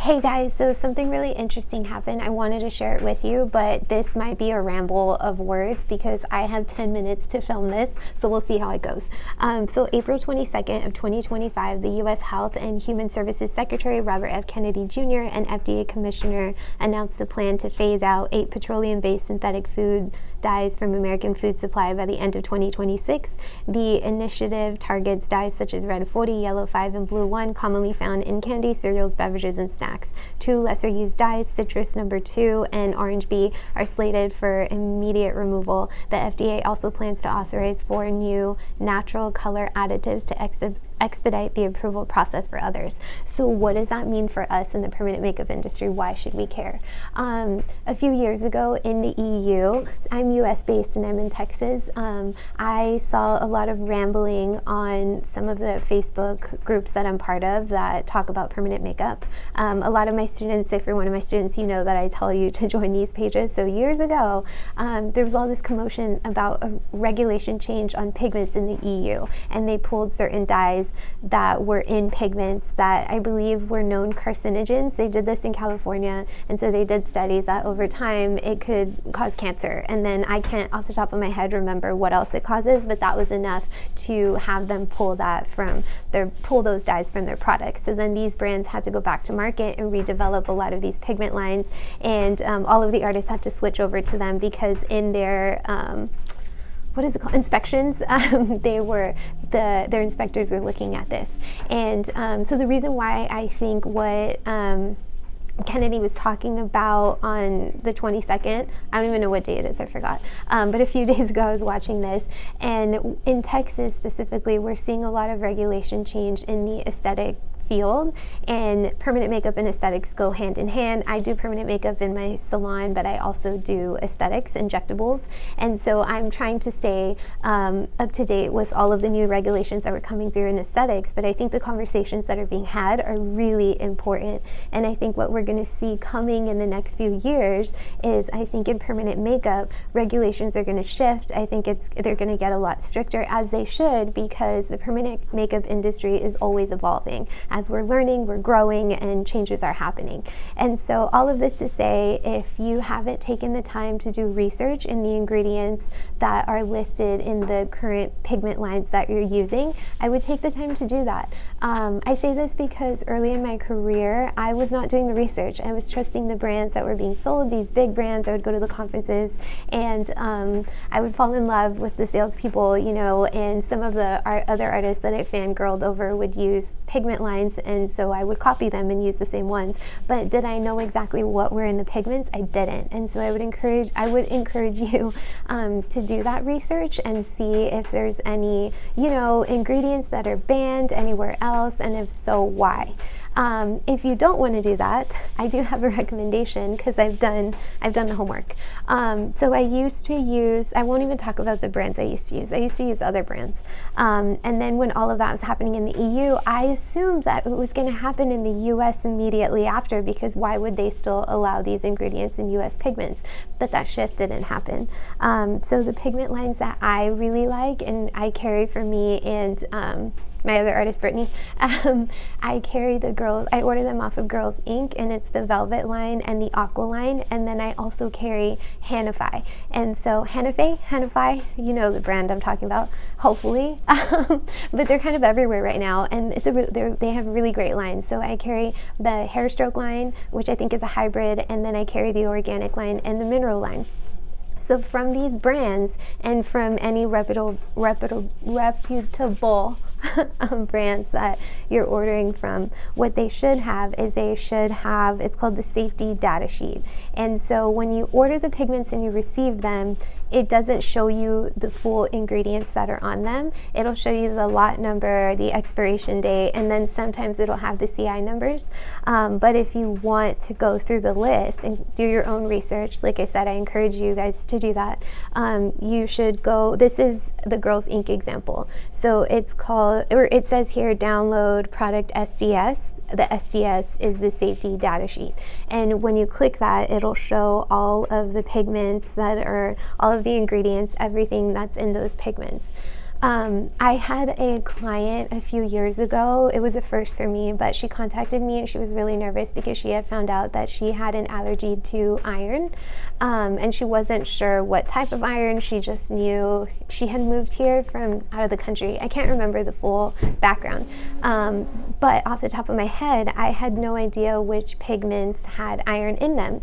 Hey guys, so something really interesting happened. I wanted to share it with you, but this might be a ramble of words because I have 10 minutes to film this, so we'll see how it goes. So April 22nd of 2025, the U.S. Health and Human Services Secretary Robert F. Kennedy Jr. and FDA Commissioner announced a plan to phase out 8 petroleum-based synthetic food dyes from American food supply by the end of 2026. The initiative targets dyes such as red 40, yellow 5, and blue 1, commonly found in candy, cereals, beverages, and snacks. 2 lesser used dyes, citrus number 2 and orange B, are slated for immediate removal. The FDA also plans to authorize 4 new natural color additives to expedite the approval process for others. So what does that mean for us in the permanent makeup industry? Why should we care? A few years ago in the EU, I'm US based and I'm in Texas, I saw a lot of rambling on some of the Facebook groups that I'm part of that talk about permanent makeup. A lot of my students, if you're one of my students, you know that I tell you to join these pages. So years ago, there was all this commotion about a regulation change on pigments in the EU, and they pulled certain dyes that were in pigments that I believe were known carcinogens. They did this in California, and so they did studies that over time it could cause cancer. And then I can't off the top of my head remember what else it causes, but that was enough to have them pull those dyes from their products. So then these brands had to go back to market and redevelop a lot of these pigment lines, and all of the artists had to switch over to them because in their inspections, their inspectors were looking at this. And so the reason why I think what Kennedy was talking about on the 22nd, I don't even know what day it is, I forgot, but a few days ago I was watching this, and in Texas specifically, we're seeing a lot of regulation change in the aesthetic field, and permanent makeup and aesthetics go hand in hand. I do permanent makeup in my salon, but I also do aesthetics, injectables, and so I'm trying to stay up to date with all of the new regulations that were coming through in aesthetics. But I think the conversations that are being had are really important, and I think what we're going to see coming in the next few years is, I think in permanent makeup, regulations are going to shift. I think they're going to get a lot stricter, as they should, because the permanent makeup industry is always evolving. As we're learning, we're growing, and changes are happening. And so all of this to say, if you haven't taken the time to do research in the ingredients that are listed in the current pigment lines that you're using, I would take the time to do that. I say this because early in my career, I was not doing the research. I was trusting the brands that were being sold, these big brands. I would go to the conferences, and I would fall in love with the salespeople, and some of the other artists that I fangirled over would use pigment lines, and so I would copy them and use the same ones. But did I know exactly what were in the pigments? I didn't. And so I would encourage you to do that research and see if there's any ingredients that are banned anywhere else, and if so, why. If you don't want to do that, I do have a recommendation, because I've done the homework. So I used to use, I won't even talk about the brands I used to use other brands. And then when all of that was happening in the EU, I assumed that it was going to happen in the US immediately after, because why would they still allow these ingredients in US pigments? But that shift didn't happen. So the pigment lines that I really like, and I carry for me and my other artist, Brittany, I order them off of Girls Inc., and it's the Velvet line and the Aqua line, and then I also carry Hanify. And so Hanify, you know the brand I'm talking about, hopefully, but they're kind of everywhere right now, and they have really great lines. So I carry the Hair Stroke line, which I think is a hybrid, and then I carry the Organic line and the Mineral line. So from these brands, and from any reputable brands that you're ordering from, what they should have is it's called the safety data sheet. And so when you order the pigments and you receive them, it doesn't show you the full ingredients that are on them. It'll show you the lot number, the expiration date, and then sometimes it'll have the CI numbers. But if you want to go through the list and do your own research, like I said, I encourage you guys to do that. You should go, this is the Girls Inc. example. So it's called, or it says here, download product SDS. The SDS is the safety data sheet. And when you click that, it'll show all of the pigments that are, all of the ingredients, everything that's in those pigments. I had a client a few years ago. It was a first for me, but she contacted me and she was really nervous because she had found out that she had an allergy to iron, and she wasn't sure what type of iron. She just knew she had moved here from out of the country. I can't remember the full background, but off the top of my head, I had no idea which pigments had iron in them.